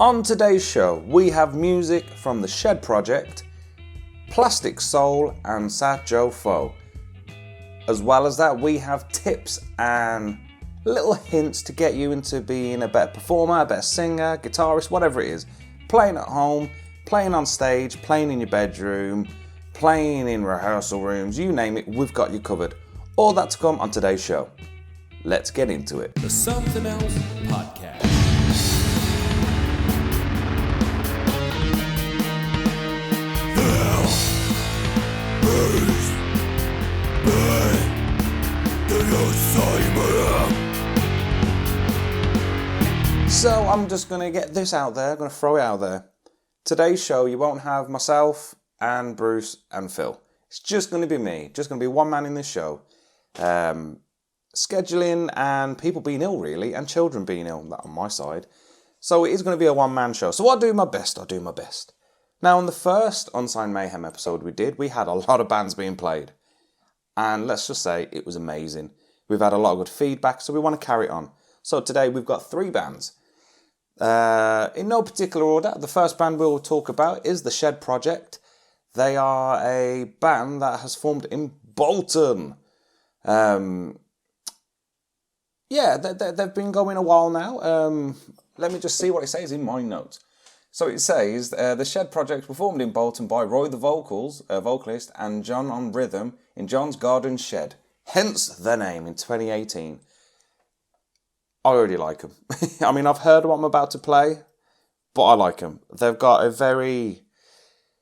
On today's show, we have music from the Shed Project, PlasticSole and SaJoFo. As well as that, we have tips and little hints to get you into being a better performer, a better singer, guitarist, whatever it is. Playing at home, playing on stage, playing in your bedroom, playing in rehearsal rooms, you name it, we've got you covered. All that to come on today's show. Let's get into it. The Something Else Podcast. So I'm just going to get this out there, I'm going to throw it out there. Today's show, you won't have myself and Bruce and Phil. It's just going to be me, just going to be one man in this show. Scheduling and people being ill really, and children being ill, that on my side. So it is going to be a one-man show. So I'll do my best. Now on the first Unsigned Mayhem episode we had a lot of bands being played. And let's just say it was amazing. We've had a lot of good feedback, so we want to carry it on. So today we've got 3 bands. In no particular order, the first band we'll talk about is the Shed Project. They are a band that has formed in Bolton. They've been going a while now. Let me just see what it says in my notes. So it says, the Shed Project were formed in Bolton by Roy the vocalist, and John on rhythm in John's Garden Shed. Hence the name in 2018. I already like them. I mean, I've heard what I'm about to play, but I like them. They've got a very...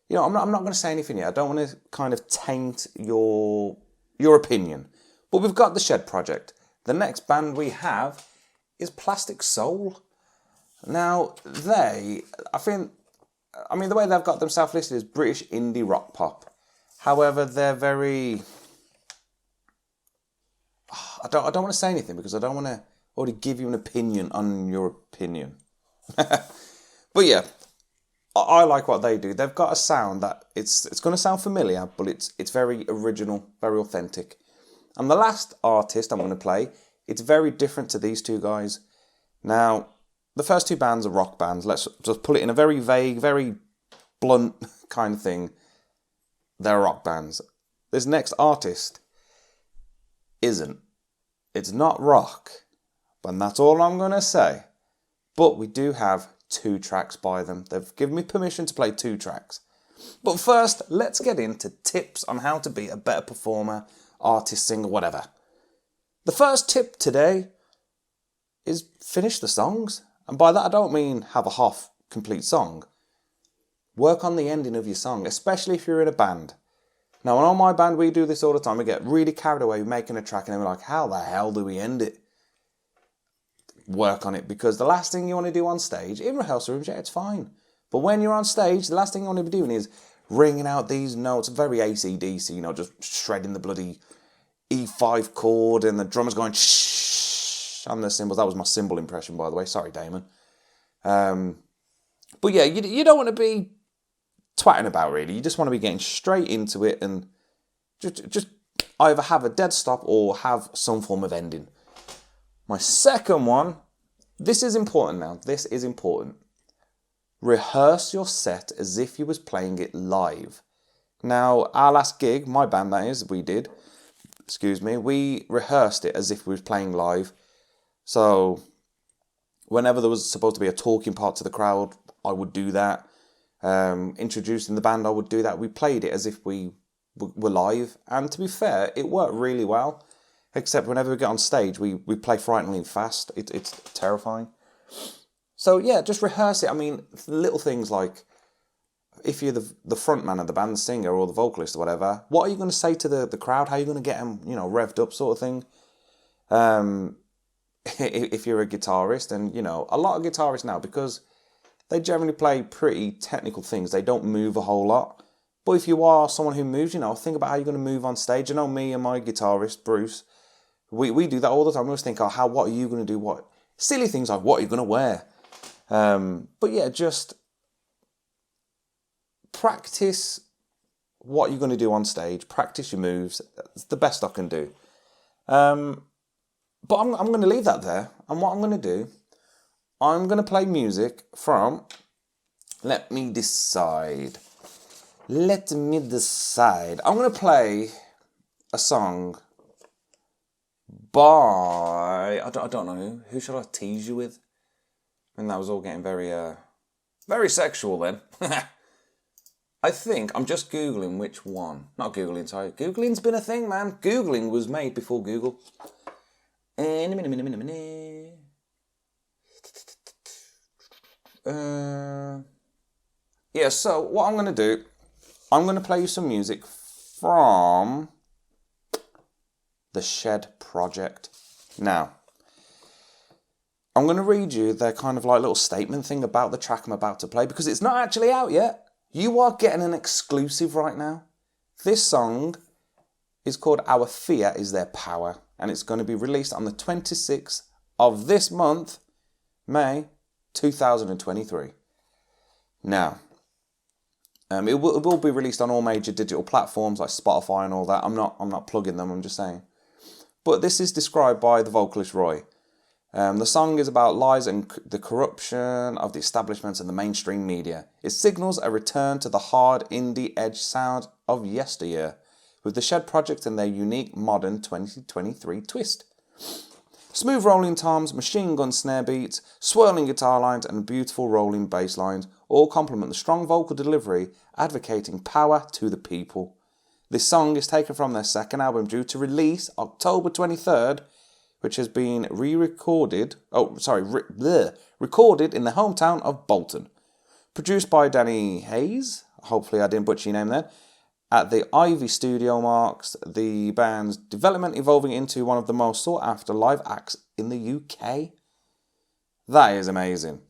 I'm not going to say anything yet. I don't want to kind of taint your opinion. But we've got the Shed Project. The next band we have is PlasticSole. Now, the way they've got themselves listed is British indie rock pop. However, they're very... I don't want to say anything because I don't want to already give you an opinion on your opinion. But yeah, I like what they do. They've got a sound that it's going to sound familiar, but it's very original, very authentic. And the last artist I'm going to play, it's very different to these two guys. Now, the first 2 bands are rock bands. Let's just put it in a very vague, very blunt kind of thing. They're rock bands. This next artist isn't. It's not rock. But that's all I'm going to say. But we do have 2 tracks by them. They've given me permission to play 2 tracks. But first, let's get into tips on how to be a better performer, artist, singer, whatever. The first tip today is finish the songs. And by that I don't mean have a half complete song. Work on the ending of your song, especially if you're in a band. Now, on my band, we do this all the time. We get really carried away making a track and then we're like, how the hell do we end it? Work on it, because the last thing you want to do on stage, in rehearsal rooms, yeah, it's fine. But when you're on stage, the last thing you want to be doing is ringing out these notes, very AC/DC, just shredding the bloody E5 chord and the drummer's going shh on the cymbals. That was my cymbal impression, by the way. Sorry, Damon. But yeah, you don't want to be twatting about, really. You just want to be getting straight into it and just either have a dead stop or have some form of ending. My second one, this is important now. This is important. Rehearse your set as if you was playing it live. Now, our last gig, my band that is, we rehearsed it as if we was playing live. So, whenever there was supposed to be a talking part to the crowd, I would do that. Introducing the band, I would do that. We played it as if we were live. And to be fair, it worked really well. Except whenever we get on stage, we play frighteningly fast. It's terrifying. So yeah, just rehearse it. I mean, little things like, if you're the front man of the band, the singer or the vocalist or whatever, what are you going to say to the crowd? How are you going to get them, revved up sort of thing? If you're a guitarist, and, a lot of guitarists now, because they generally play pretty technical things, they don't move a whole lot. But if you are someone who moves, think about how you're going to move on stage. Me and my guitarist, Bruce, we do that all the time. We always think, what are you going to do? What silly things like, what are you going to wear? But yeah, just practice what you're going to do on stage. Practice your moves. That's the best I can do. But I'm going to leave that there. And what I'm going to do, I'm going to play music from... Let me decide. I'm going to play a song by... I don't know who. Who should I tease you with? And that was all getting very sexual then. I think I'm just Googling which one. Not Googling, sorry. Googling's been a thing, man. Googling was made before Google. Yeah, so what I'm going to do, I'm going to play you some music from the Shed Project. Now, I'm going to read you their kind of like little statement thing about the track I'm about to play because it's not actually out yet. You are getting an exclusive right now. This song is called Our Fear Is Their Power, and it's going to be released on the 26th of this month, May 2023. Now, it will be released on all major digital platforms like Spotify and all that. I'm not plugging them, I'm just saying. But this is described by the vocalist Roy. The song is about lies and the corruption of the establishments and the mainstream media. It signals a return to the hard indie edge sound of yesteryear, with the Shed Project and their unique modern 2023 twist. Smooth rolling toms, machine gun snare beats, swirling guitar lines and beautiful rolling bass lines all complement the strong vocal delivery, advocating power to the people. This song is taken from their second album due to release October 23rd, which has been recorded in the hometown of Bolton. Produced by Danny Hayes, hopefully I didn't butcher your name there, at the Ivy Studio marks the band's development evolving into one of the most sought after live acts in the UK. That is amazing.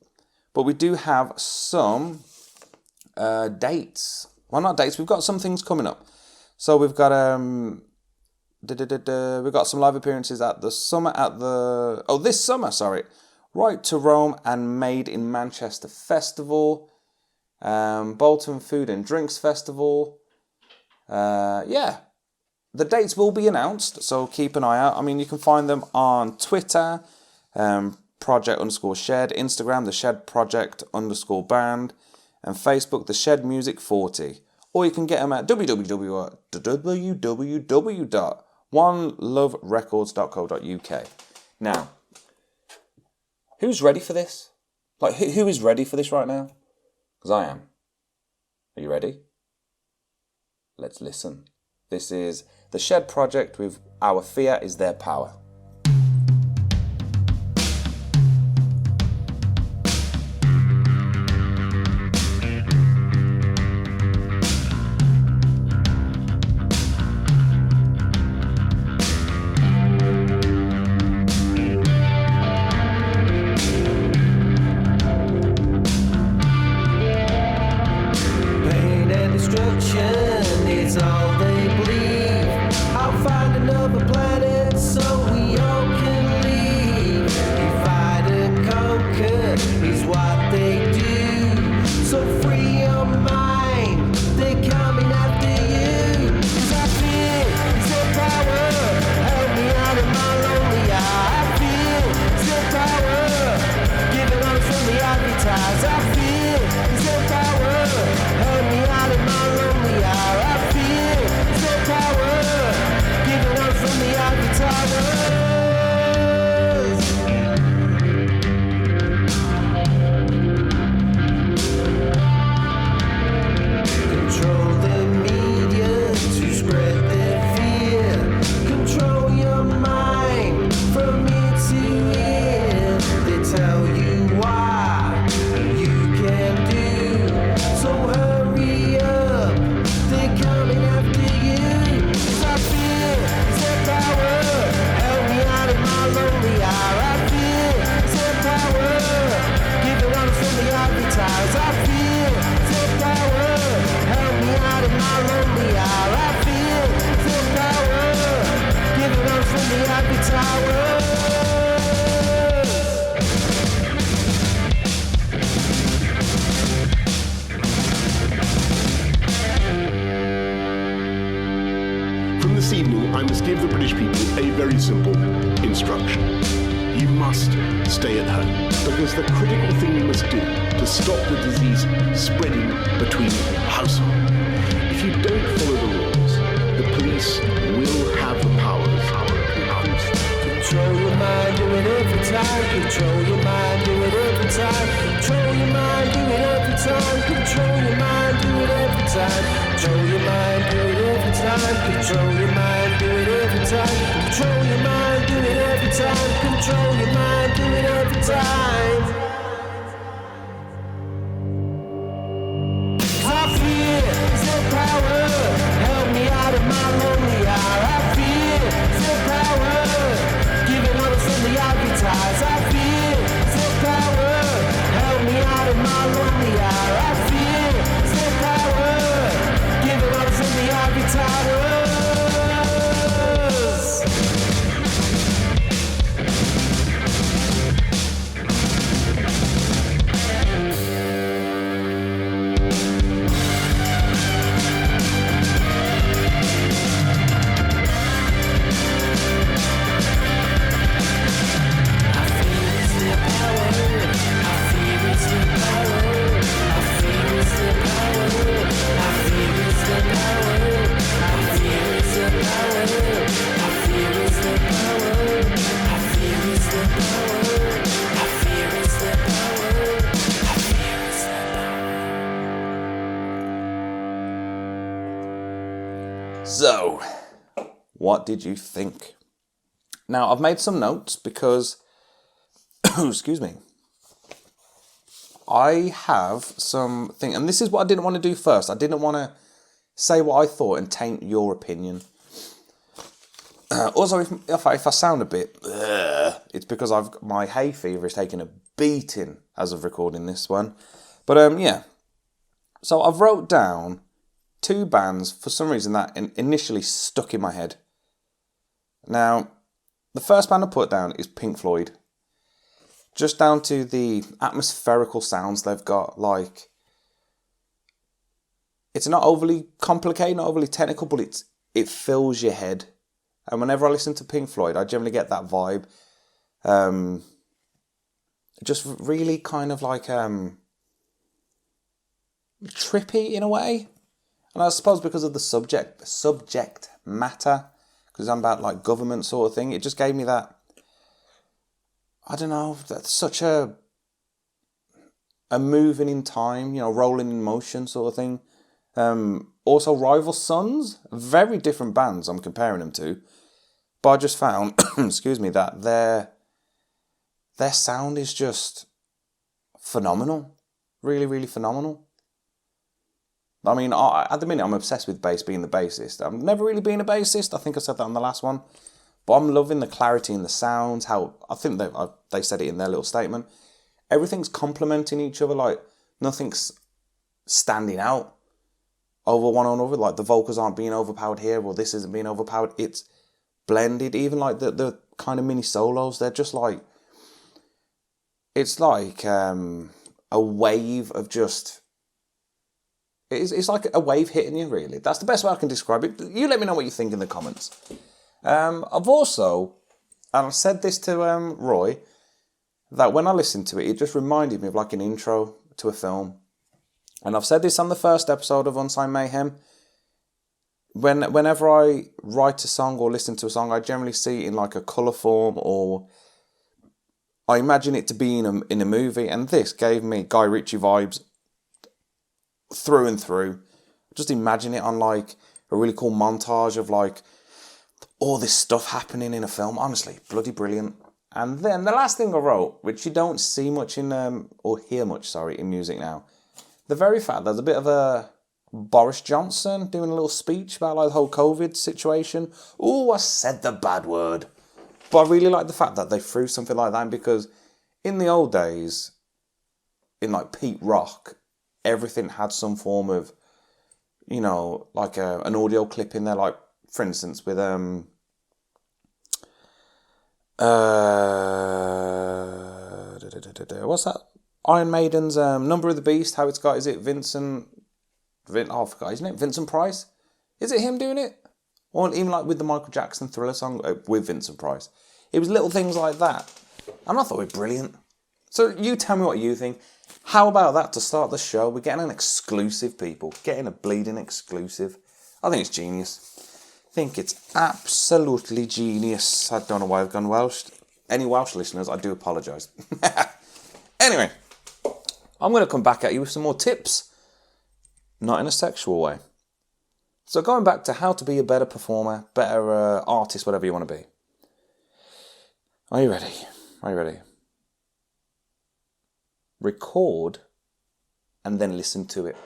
But we do have some dates. Well, not dates, we've got some things coming up. So we've got we've got some live appearances at this summer, Right to Rome and Made in Manchester Festival, Bolton Food and Drinks Festival. The dates will be announced, so keep an eye out. I mean, you can find them on Twitter, Project_Shed, Instagram, the Shed Project_band, and Facebook, the Shed Music 40. Or you can get them at www.oneloverecords.co.uk. Now, who's ready for this? Like, who is ready for this right now? Because I am. Are you ready? Let's listen. This is the Shed Project with Our Fear Is Their Power. From this evening, I must give the British people a very simple instruction. you must stay at home, because the critical thing you must do to stop the disease spreading between households. If you don't follow the laws, the police will have the powers to control your mind, do it every time. Control your mind, do it every time. Control your mind, do it every time. Control your mind, do it every time. Control your mind, do it every time. Control your mind, do it every time. Control your mind, do it every time. Control your mind, do it every time. I fear the power. Help me out of my lonely hour. I fear the power. Giving orders from the advertise. I fear the power. Help me out of my lonely hour. I fear the power. Giving orders from the advertisers. So, what did you think? Now, I've made some notes because, excuse me, I have something, and this is what I didn't want to do first. I didn't want to say what I thought and taint your opinion. Also, if I sound a bit, it's because my hay fever is taking a beating as of recording this one. But yeah, so I've wrote down 2 bands for some reason that initially stuck in my head. Now, the first band I put down is Pink Floyd. Just down to the atmospherical sounds they've got. Like, it's not overly complicated, not overly technical, but it fills your head. And whenever I listen to Pink Floyd, I generally get that vibe. Just really kind of like trippy in a way. And I suppose because of the subject matter, because I'm about like government sort of thing, it just gave me that, I don't know, that's such a moving in time, you know, rolling in motion sort of thing. Also, Rival Sons, very different bands I'm comparing them to, but I just found, excuse me, that their sound is just phenomenal, really, really phenomenal. I mean, at the minute, I'm obsessed with bass, being the bassist. I've never really been a bassist. I think I said that on the last one. But I'm loving the clarity in the sounds, how, I think they said it in their little statement. Everything's complementing each other, like, nothing's standing out over one another. Like, the vocals aren't being overpowered here, or this isn't being overpowered. It's blended. Even, like, the kind of mini solos, they're just, like, it's like a wave of just... It's like a wave hitting you, really. That's the best way I can describe it. You let me know what you think in the comments. I've also, and I've said this to Roy, that when I listened to it, it just reminded me of like an intro to a film. And I've said this on the first episode of Unsigned Mayhem. Whenever I write a song or listen to a song, I generally see it in like a colour form, or I imagine it to be in a movie. And this gave me Guy Ritchie vibes through and through. Just imagine it on like a really cool montage of like all this stuff happening in a film. Honestly, bloody brilliant. And then the last thing I wrote, which you don't see much in or hear much, in music now, the very fact there's a bit of a Boris Johnson doing a little speech about like the whole COVID situation. Oh, I said the bad word. But I really like the fact that they threw something like that in, because in the old days, in like Pete Rock, everything had some form of, you know, like an audio clip in there. Like, for instance, with what's that? Iron Maiden's Number of the Beast. How it's got, is it Vincent? I forgot, isn't it Vincent Price? Is it him doing it? Or even like with the Michael Jackson Thriller song with Vincent Price. It was little things like that And I thought it was brilliant. So you tell me what you think. How about that to start the show? We're getting an exclusive, people. Getting a bleeding exclusive. I think it's genius. I think it's absolutely genius. I don't know why I've gone Welsh. Any Welsh listeners, I do apologise. Anyway, I'm going to come back at you with some more tips. Not in a sexual way. So going back to how to be a better performer, better artist, whatever you want to be. Are you ready? Are you ready? Record and then listen to it.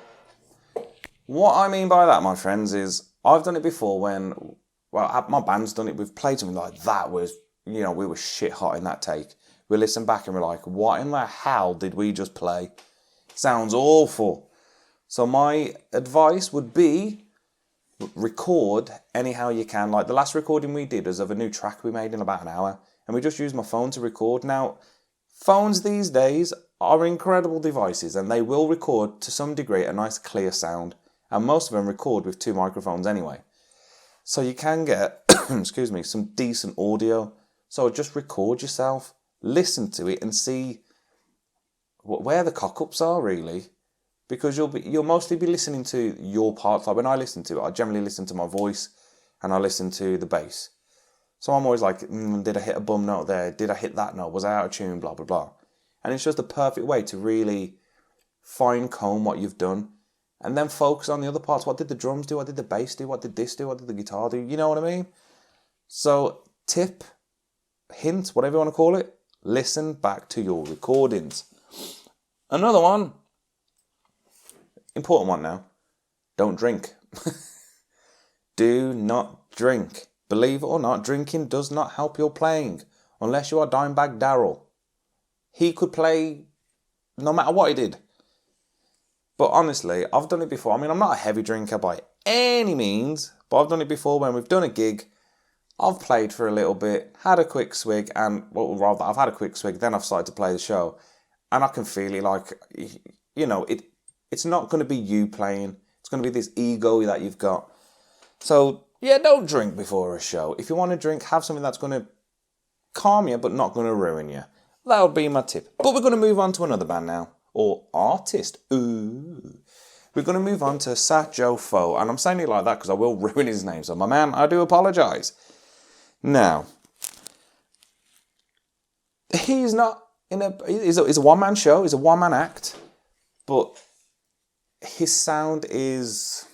What I mean by that, my friends, is I've done it before when, well, my band's done it. We've played something like that was, we were shit hot in that take. We listen back and we're like, what in the hell did we just play? Sounds awful. So my advice would be record anyhow you can. Like the last recording we did was of a new track we made in about an hour, and we just used my phone to record. Now, phones these days are incredible devices, and they will record to some degree a nice clear sound, and most of them record with 2 microphones anyway. So you can get, excuse me, some decent audio. So just record yourself, listen to it, and see where the cock-ups are, really. Because you'll mostly be listening to your parts. Like when I listen to it, I generally listen to my voice and I listen to the bass. So I'm always like, did I hit a bum note there? Did I hit that note? Was I out of tune? Blah, blah, blah. And it's just a perfect way to really fine-comb what you've done and then focus on the other parts. What did the drums do? What did the bass do? What did this do? What did the guitar do? You know what I mean? So tip, hint, whatever you want to call it, listen back to your recordings. Another one. Important one now. Don't drink. Do not drink. Believe it or not, drinking does not help your playing. Unless you are Dimebag Darrell. He could play no matter what he did. But honestly, I've done it before. I mean, I'm not a heavy drinker by any means. But I've done it before when we've done a gig. I've played for a little bit, had a quick swig, and, well, rather, I've had a quick swig, then I've started to play the show. And I can feel it like, it's not going to be you playing. It's going to be this ego that you've got. So, yeah, don't drink before a show. If you want to drink, have something that's going to calm you, but not going to ruin you. That would be my tip. But we're going to move on to another band now. Or artist. Ooh. We're going to move on to SaJoFo. And I'm saying it like that because I will ruin his name. So, my man, I do apologise. Now, he's not he's a one-man show. He's a one-man act. But his sound is...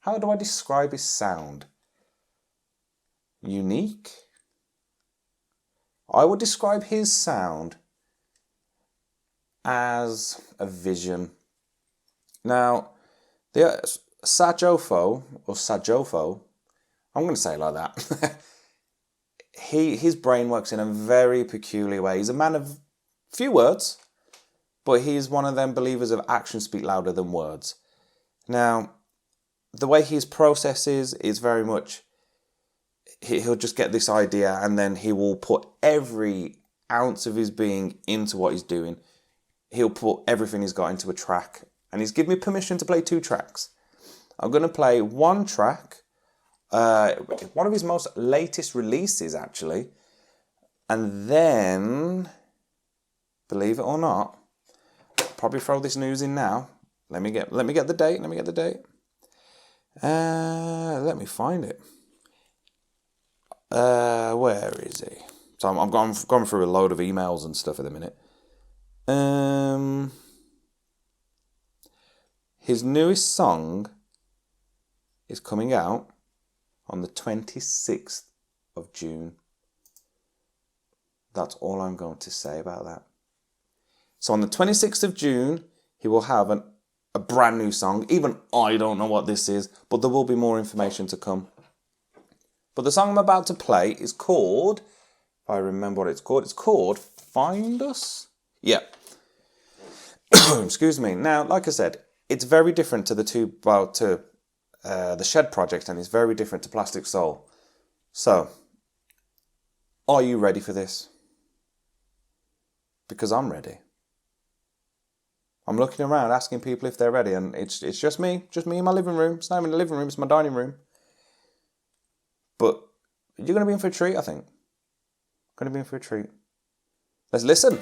How do I describe his sound? Unique? I would describe his sound as a vision. Now, the SaJoFo, or SaJoFo, I'm going to say it like that. His brain works in a very peculiar way. He's a man of few words, but he's one of them believers of actions speak louder than words. Now, the way his process is very much, he'll just get this idea and then he will put every ounce of his being into what he's doing. He'll put everything he's got into a track. And he's given me permission to play 2 tracks. I'm going to play one track, one of his most latest releases, actually. And then, believe it or not, I'll probably throw this news in now. Let me get the date. Let me find it. Where is he? So I'm going through a load of emails and stuff at the minute. His newest song is coming out on the 26th of June. That's all I'm going to say about that. So on the 26th of June, he will have a brand new song. Even I don't know what this is, but there will be more information to come. But the song I'm about to play is called, if I remember what it's called Find Us? Yeah. Excuse me. Now, like I said, it's very different to the Shed project, and it's very different to PlasticSole. So, are you ready for this? Because I'm ready. I'm looking around asking people if they're ready, and it's just me in my living room. It's not even the living room, it's my dining room. But you're going to be in for a treat, I think. Going to be in for a treat. Let's listen.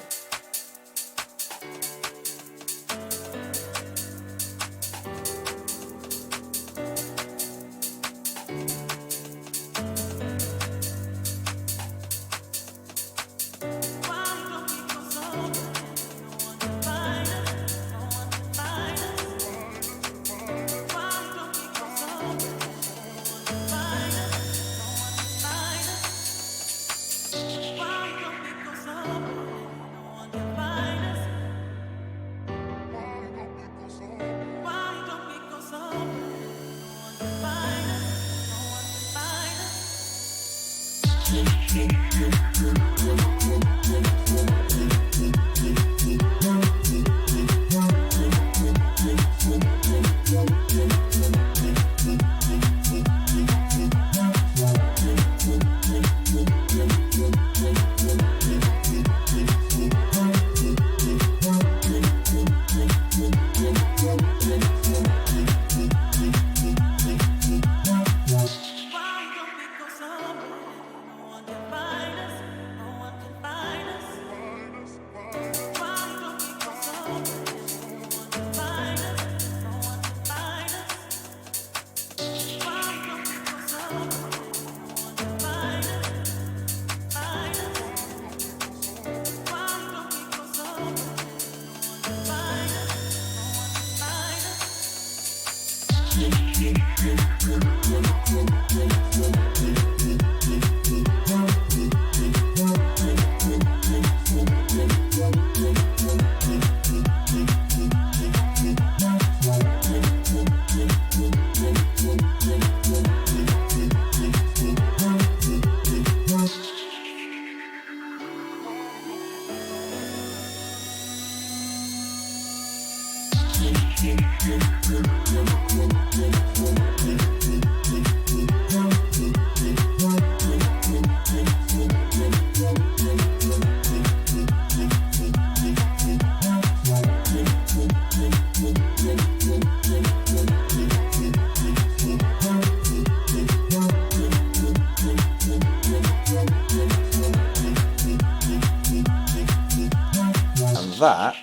That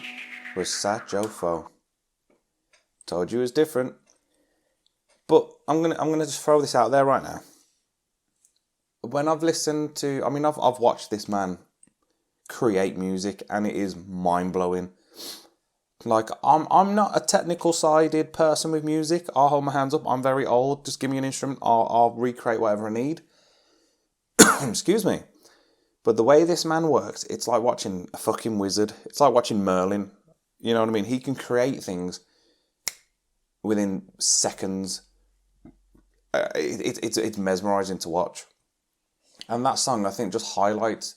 was SaJoFo. Told you it was different. But I'm gonna just throw this out there right now. When I've listened to, I've watched this man create music, and it is mind blowing. Like I'm not a technical sided person with music. I'll hold my hands up. I'm very old. Just give me an instrument. I'll recreate whatever I need. Excuse me. But the way this man works, it's like watching a fucking wizard. It's like watching Merlin. You know what I mean? He can create things within seconds. It's mesmerising to watch. And that song, I think, just highlights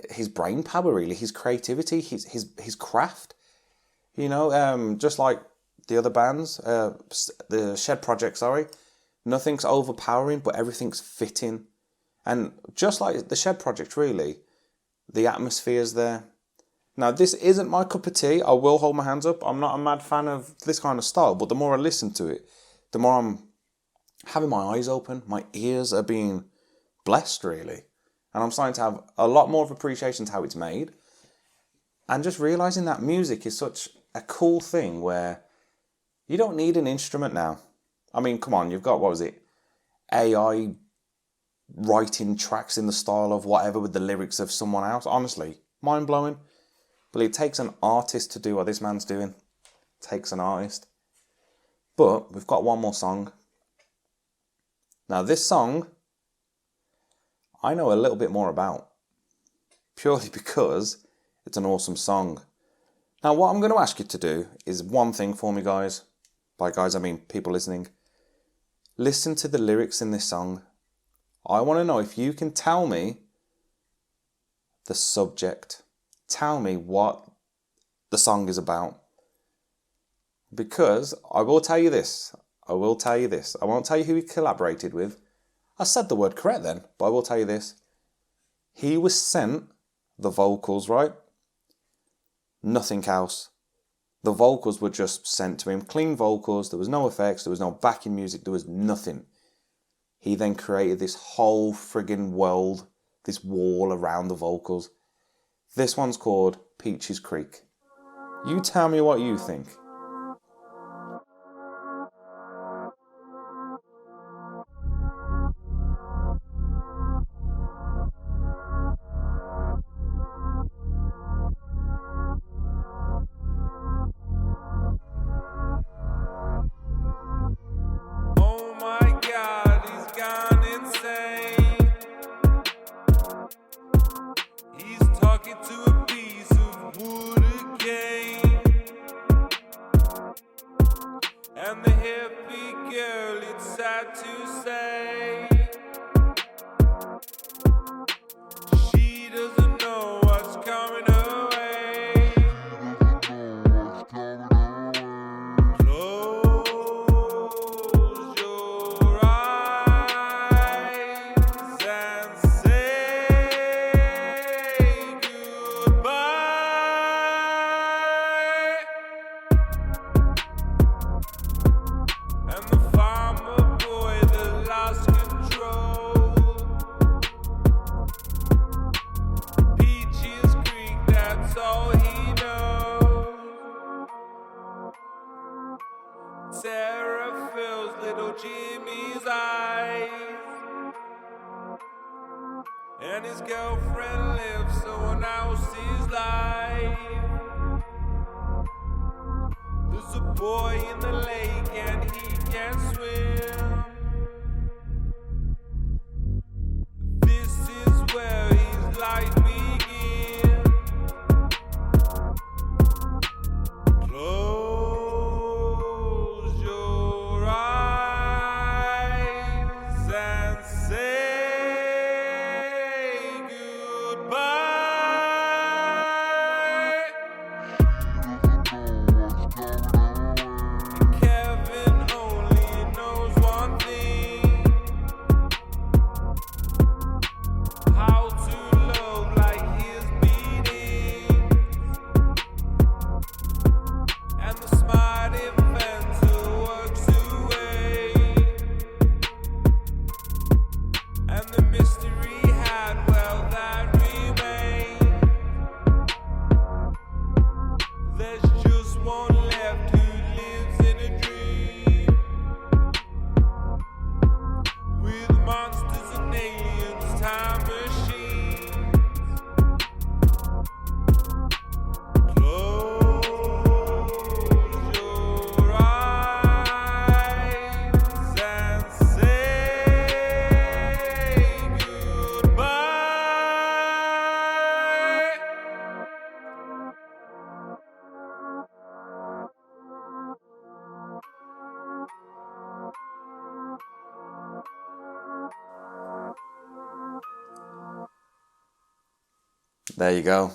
his brain power, really. His creativity, his craft. You know, just like the other bands, the Shed Project, sorry. Nothing's overpowering, but everything's fitting. And just like the Shed Project, really, the atmosphere's there. Now, this isn't my cup of tea. I will hold my hands up. I'm not a mad fan of this kind of style, but the more I listen to it, the more I'm having my eyes open. My ears are being blessed, really. And I'm starting to have a lot more of appreciation to how it's made. And just realising that music is such a cool thing where you don't need an instrument now. I mean, come on, you've got, what was it? AI writing tracks in the style of whatever with the lyrics of someone else. Honestly, mind-blowing. But it takes an artist to do what this man's doing. It takes an artist. But we've got one more song. Now this song, I know a little bit more about. Purely because it's an awesome song. Now what I'm going to ask you to do is one thing for me, guys. By guys, I mean people listening. Listen to the lyrics in this song. I want to know if you can tell me the subject. Tell me what the song is about. Because I will tell you this. I won't tell you who he collaborated with. I said the word correct then, but I will tell you this. He was sent the vocals, right? Nothing else. The vocals were just sent to him. Clean vocals. There was no effects. There was no backing music. There was nothing. He then created this whole friggin' world, this wall around the vocals. This one's called Peaches Creek. You tell me what you think. And the hippie girl, it's sad to say, she doesn't know what's coming her way. Close your eyes and say goodbye. And the farmer boy that lost control. Peaches Creek, that's all he knows. Terror fills little Jimmy's eyes, and his girlfriend lives someone else's life. There's a boy in the lake and he can't swim. This is where his life begins. Close your eyes and say goodbye. Kevin only knows one thing: how to love like his beatings. And the smart inventor works away, and the mystery had, well, that remains. There's just one left who lives in a dream, with monsters and aliens, time machines. Close your eyes and say goodbye. There you go.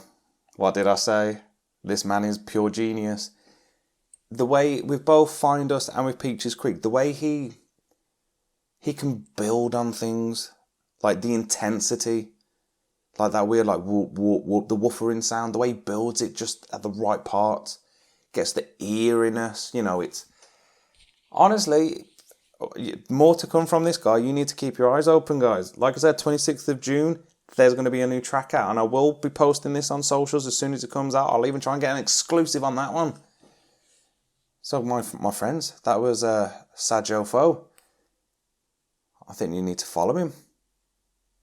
What did I say? This man is pure genius. The way with both Find Us and with Peaches Creek, the way he can build on things, like the intensity, like that weird like whoop whoop whoop, the woofering sound, the way he builds it just at the right parts, gets the eeriness. You know, it's honestly more to come from this guy. You need to keep your eyes open, guys. Like I said, 26th of June. There's going to be a new track out, and I will be posting this on socials as soon as it comes out. I'll even try and get an exclusive on that one. So, my friends, that was SaJoFo. I think you need to follow him,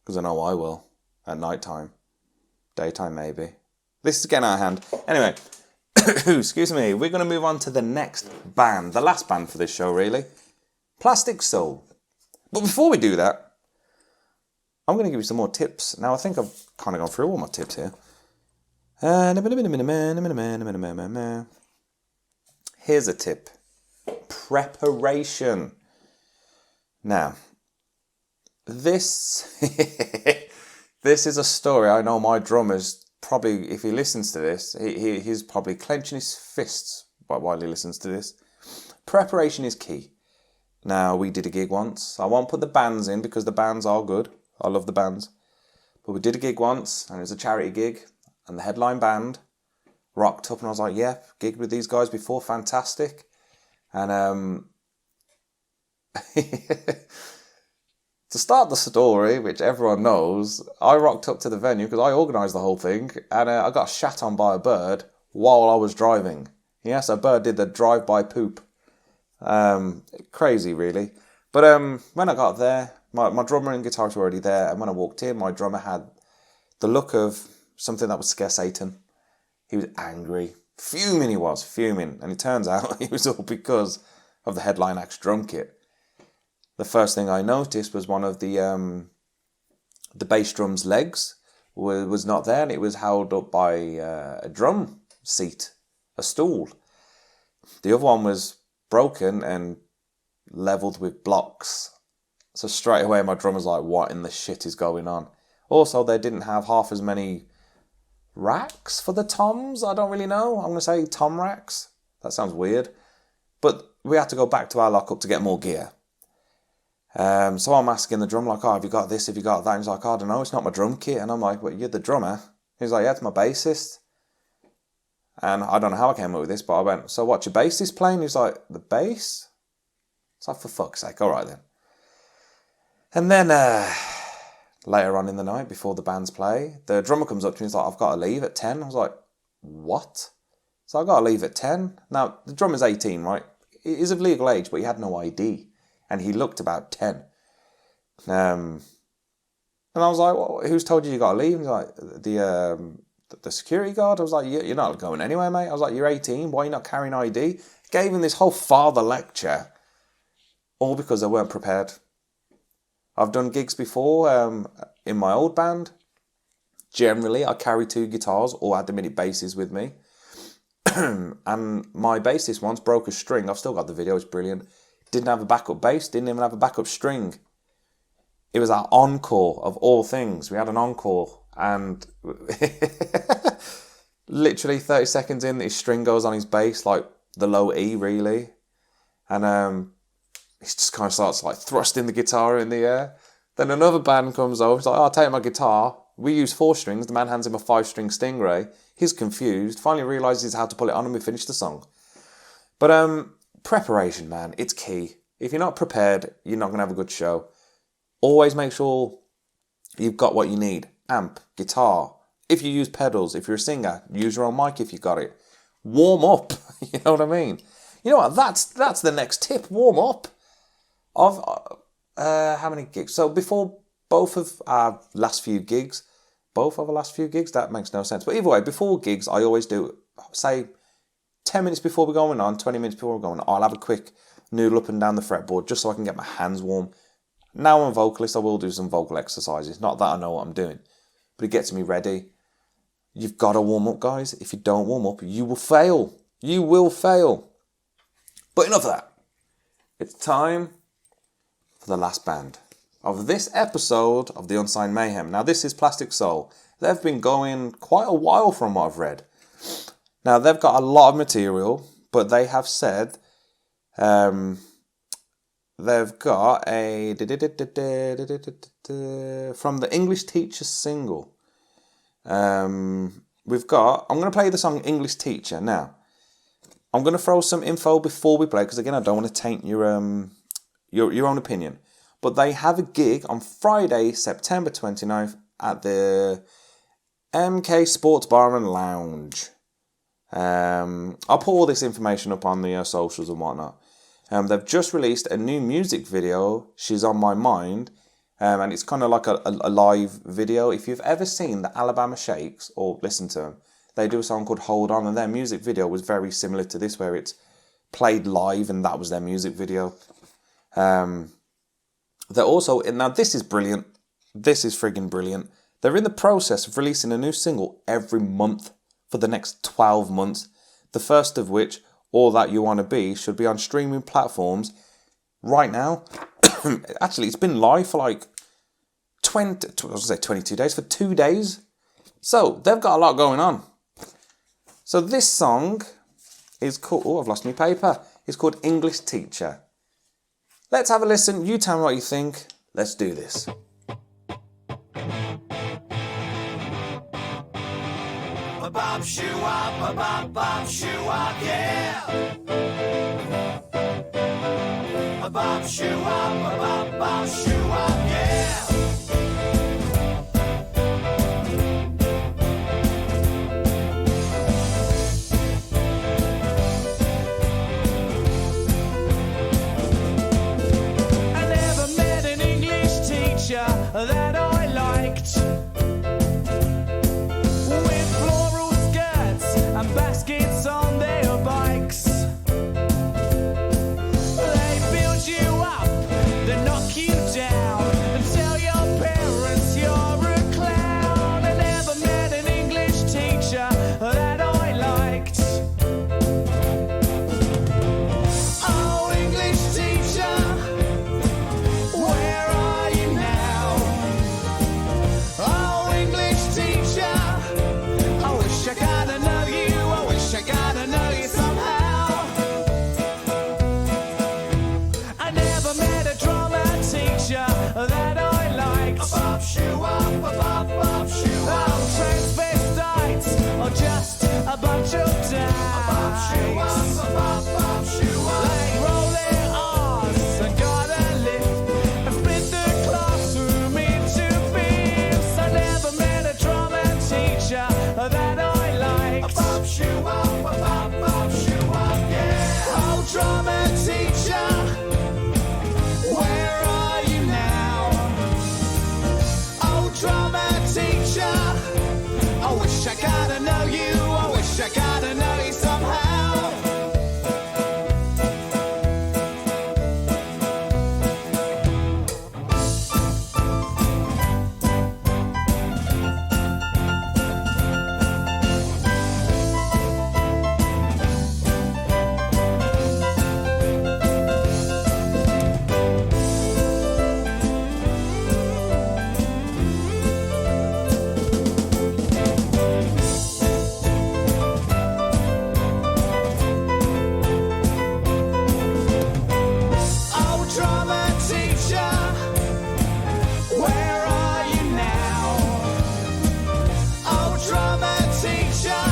because I know I will, at night time. Daytime, maybe. This is getting out of hand. Anyway, excuse me, we're going to move on to the next band, the last band for this show, really. PlasticSole. But before we do that, I'm going to give you some more tips. Now, I think I've kind of gone through all my tips here. Here's a tip. Preparation. Now, this this is a story. I know my drummer's probably, if he listens to this, he's probably clenching his fists while he listens to this. Preparation is key. Now, we did a gig once. I won't put the bands in because the bands are good. I love the bands. But we did a gig once, and it was a charity gig, and the headline band rocked up, and I was like, yeah, gigged with these guys before, fantastic. And To start the story, which everyone knows, I rocked up to the venue because I organised the whole thing, and I got shat on by a bird while I was driving. Yes, a bird did the drive-by poop. Crazy, really. But when I got there, my drummer and guitarist were already there, and when I walked in, my drummer had the look of something that would scare Satan. He was angry. Fuming he was, fuming. And it turns out it was all because of the headline act's drum kit. The first thing I noticed was one of the bass drum's legs was not there, and it was held up by a drum seat, a stool. The other one was broken and levelled with blocks. So straight away my drummer's like, what in the shit is going on? Also, they didn't have half as many racks for the toms. I don't really know. I'm going to say tom racks. That sounds weird. But we had to go back to our lockup to get more gear. So I'm asking the drummer, like, oh, have you got this? Have you got that? And he's like, oh, I don't know, it's not my drum kit. And I'm like, well, you're the drummer? He's like, yeah, it's my bassist. And I don't know how I came up with this, but I went, so what's your bassist playing? He's like, the bass? It's like, for fuck's sake, all right then. And then later on in the night, before the bands play, the drummer comes up to me and he's like, I've got to leave at 10. I was like, what? So I've got to leave at 10. Now, the drummer's 18, right? He is of legal age, but he had no ID. And he looked about 10. And I was like, well, who's told you got to leave? He's like, the security guard. I was like, you're not going anywhere, mate. I was like, you're 18. Why are you not carrying ID? Gave him this whole father lecture. All because they weren't prepared. I've done gigs before in my old band. Generally, I carry 2 guitars or had the minute basses with me. And my bassist once broke a string. I've still got the video. It's brilliant. Didn't have a backup bass, didn't even have a backup string. It was our encore of all things. We had an encore, and literally 30 seconds in, his string goes on his bass, like the low E, really. And he just kind of starts like thrusting the guitar in the air. Then another band comes over, he's like, oh, I'll take my guitar. We use 4 strings. The man hands him a 5-string Stingray. He's confused, finally realises how to pull it on, and we finish the song. But preparation, man, it's key. If you're not prepared, you're not going to have a good show. Always make sure you've got what you need. Amp, guitar. If you use pedals, if you're a singer, use your own mic if you got it. Warm up, you know what I mean? You know what, that's the next tip, warm up. How many gigs? So before both of our last few gigs, that makes no sense. But either way, before gigs, I always do, say, 10 minutes before we're going on, 20 minutes before we're going on, I'll have a quick noodle up and down the fretboard just so I can get my hands warm. Now I'm a vocalist, I will do some vocal exercises. Not that I know what I'm doing, but it gets me ready. You've got to warm up, guys. If you don't warm up, you will fail. You will fail. But enough of that. It's time for the last band of this episode of the Unsigned Mayhem. Now, this is PlasticSole. They've been going quite a while from what I've read. Now, they've got a lot of material, but they have said they've got a from the English Teacher single. We've got, I'm going to play the song English Teacher. Now, I'm going to throw some info before we play, because again, I don't want to taint your own opinion. But they have a gig on Friday, September 29th at the MK Sports Bar and Lounge. I'll put all this information up on the socials and whatnot. They've just released a new music video, She's On My Mind, and it's kind of like a live video. If you've ever seen the Alabama Shakes, or listened to them, they do a song called Hold On, and their music video was very similar to this, where it's played live and that was their music video. They're also, now this is brilliant, this is friggin' brilliant, they're in the process of releasing a new single every month for the next 12 months, the first of which, All That You Want to Be, should be on streaming platforms right now. Actually, it's been live for like 22 days, for 2 days. So, they've got a lot going on. So this song is called, oh, I've lost my paper, it's called English Teacher. Let's have a listen, you tell me what you think, let's do this. Bop shoo wop, bop shoo wop, yeah. Bop shoo wop, bop shoo wop, yeah. that I liked. With floral skirts and baskets on their bikes. They build you up, they knock you down, and tell your parents you're a clown. I never met an English teacher that I liked. Oh, English teacher, where are you now? Oh, English teacher, I wish I got to know you, I wish I got to know you somehow. I never met a drama teacher that I liked. Bob shoe up, Bob shoe up. Oh, transvestites or just a bunch of dice. Bob shoe up, Bob shoe up. They roll their R's and got a lift and split the classroom into bits. I never met a drama teacher that I liked. Bob shoe up, Bob shoe up, yeah. Oh, drama teacher, where are you now? Oh, drama teacher, I wish I got to know you, I wish I got to know you somehow. Oh, drama teacher, where are you now? Oh, drama teacher,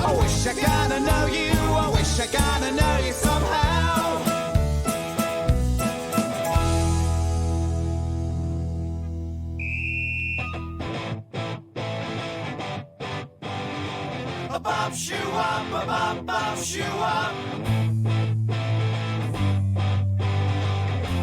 I wish I got to know you, I wish I got to know you somehow. A Bob shoe up, a Bob shoe up.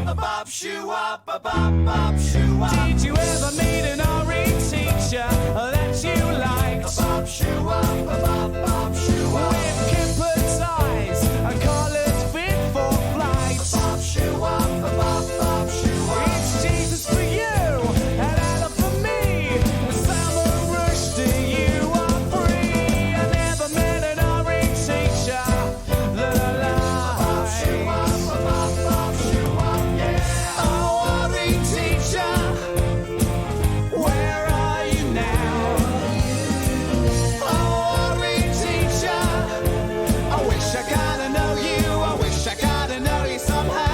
A Bob shoe up, a Bob shoe up. Did you ever meet an RE teacher that you liked? A Bob shoe up, a Bob shoe up. With Kemper ties and collars fit for flight. A Bob shoe up, a Bob shoe up. It's Jesus for you and Adam for me. With Salman Rushdie, you are free. I never met an RE teacher that I liked. A Bob shoe up, a Bob shoe up, yeah. Oh, RE teacher, where are you now? Oh, RE teacher, I wish I got to know you, I wish I got to know you somehow.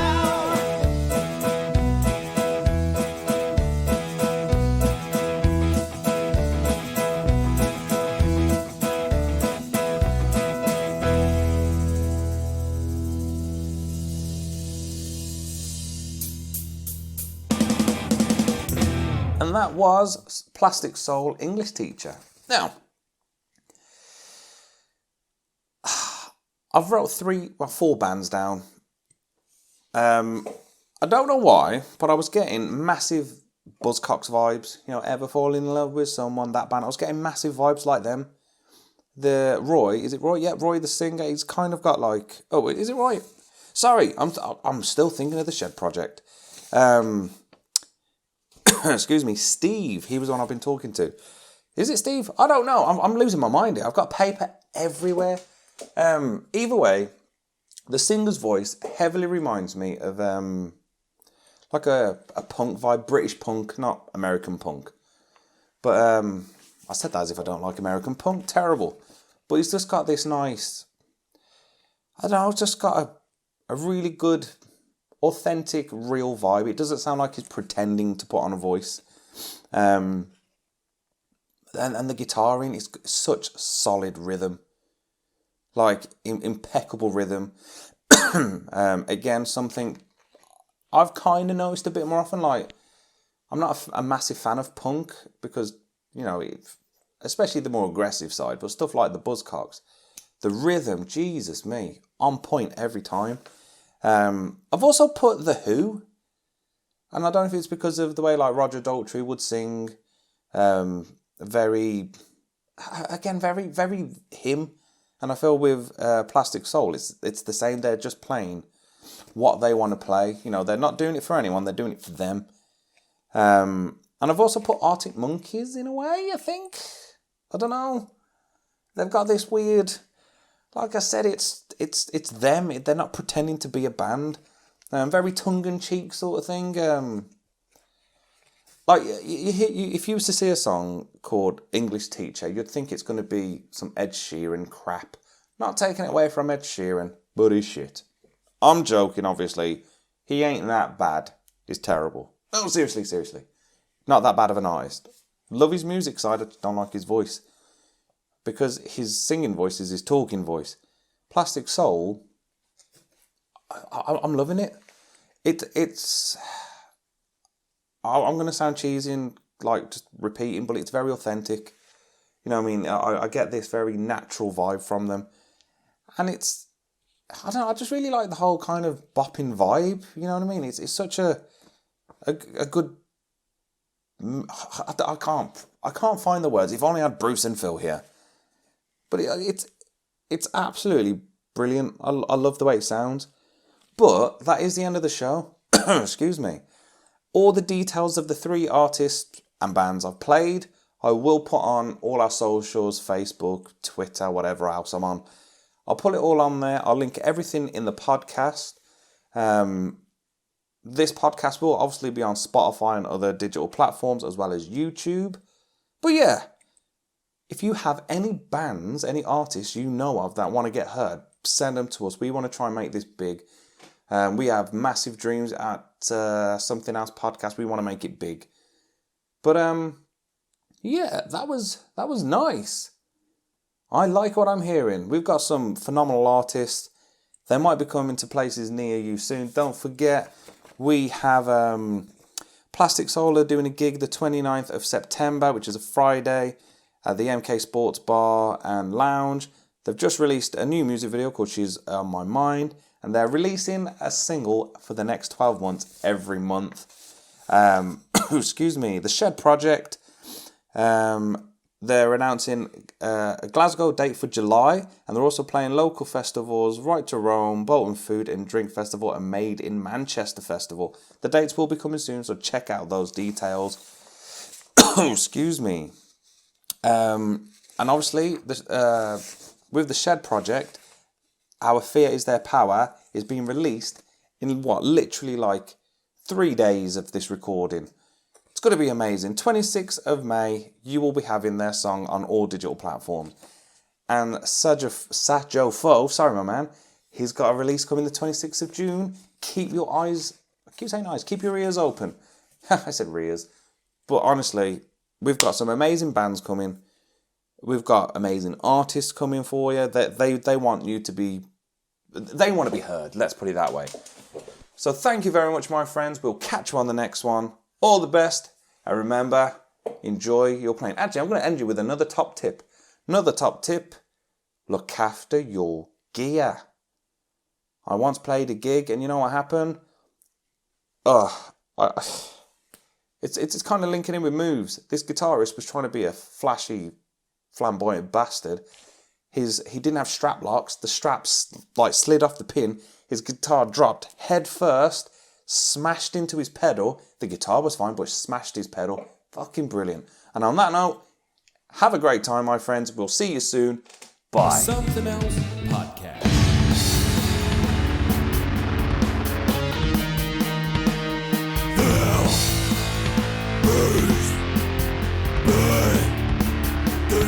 And that was PlasticSole English Teacher. Now, I've wrote four bands down. I don't know why, but I was getting massive Buzzcocks vibes. You know, Ever Fall in Love with Someone, that band. I was getting massive vibes like them. The Roy, is it Roy? Yeah, Roy the singer. He's kind of got like, oh, is it Roy? Sorry, I'm still thinking of the Shed Project. Excuse me, Steve. He was the one I've been talking to. Is it Steve? I don't know. I'm losing my mind here. I've got paper everywhere. Either way, the singer's voice heavily reminds me of like a punk vibe, British punk, not American punk. But I said that as if I don't like American punk. Terrible. But he's just got this nice, I don't know, it's just got a really good, authentic, real vibe. It doesn't sound like he's pretending to put on a voice. And the guitaring is such solid rhythm. Like, impeccable rhythm. Again, something I've kind of noticed a bit more often. Like, I'm not a massive fan of punk because, you know, especially the more aggressive side, but stuff like the Buzzcocks, the rhythm, Jesus me, on point every time. I've also put The Who And I don't know if it's because of the way like Roger Daltrey would sing, very him. And I feel with PlasticSole, it's the same. They're just playing what they want to play. You know, they're not doing it for anyone. They're doing it for them. And I've also put Arctic Monkeys in a way, I think. I don't know. They've got this weird, like I said, it's them. They're not pretending to be a band. Very tongue-in-cheek sort of thing. Like, if you was to see a song called English Teacher, you'd think it's going to be some Ed Sheeran crap. Not taking it away from Ed Sheeran, but he's shit. I'm joking, obviously. He ain't that bad. He's terrible. No, seriously. Not that bad of an artist. Love his music side, I just don't like his voice. Because his singing voice is his talking voice. PlasticSole, I'm loving it. It's... I'm going to sound cheesy and like just repeating, but it's very authentic. You know what I mean? I get this very natural vibe from them. And it's... I don't know, I just really like the whole kind of bopping vibe. You know what I mean? It's such a good... I can't find the words. If only I had Bruce and Phil here. But it's absolutely brilliant. I love the way it sounds. But that is the end of the show. Excuse me. All the details of the 3 artists and bands I've played, I will put on all our socials, Facebook, Twitter, whatever else I'm on. I'll put it all on there. I'll link everything in the podcast. This podcast will obviously be on Spotify and other digital platforms as well as YouTube. But yeah, if you have any bands, any artists you know of that want to get heard, send them to us. We want to try and make this big. We have massive dreams at Something Else Podcast. We want to make it big. But yeah, that was nice. I like what I'm hearing. We've got some phenomenal artists. They might be coming to places near you soon. Don't forget, we have PlasticSole doing a gig the 29th of September, which is a Friday, at the MK Sports Bar and Lounge. They've just released a new music video called She's On My Mind, and they're releasing a single for the next 12 months every month. Excuse me, the Shed Project. They're announcing a Glasgow date for July, and they're also playing local festivals, Right to Rome, Bolton Food and Drink Festival, and Made in Manchester Festival. The dates will be coming soon, so check out those details. Excuse me. And obviously, with the Shed Project, Our Fear Is Their Power is being released in literally like 3 days of this recording. It's going to be amazing. 26th of May, you will be having their song on all digital platforms. And SaJoFo, sorry my man, he's got a release coming the 26th of June. Keep your eyes, I keep saying eyes, keep your ears open. I said rears. But honestly, we've got some amazing bands coming. We've got amazing artists coming for you. They want you to be... They want to be heard. Let's put it that way. So thank you very much, my friends. We'll catch you on the next one. All the best. And remember, enjoy your playing. Actually, I'm going to end you with another top tip. Another top tip. Look after your gear. I once played a gig, and you know what happened? It's kind of linking in with moves. This guitarist was trying to be a flashy, flamboyant bastard. He didn't have strap locks. The straps slid off the pin. His guitar dropped head first, smashed into his pedal. The guitar was fine, but it smashed his pedal. Fucking brilliant. And on that note, have a great time, my friends. We'll see you soon. Bye. Something Else Podcast. The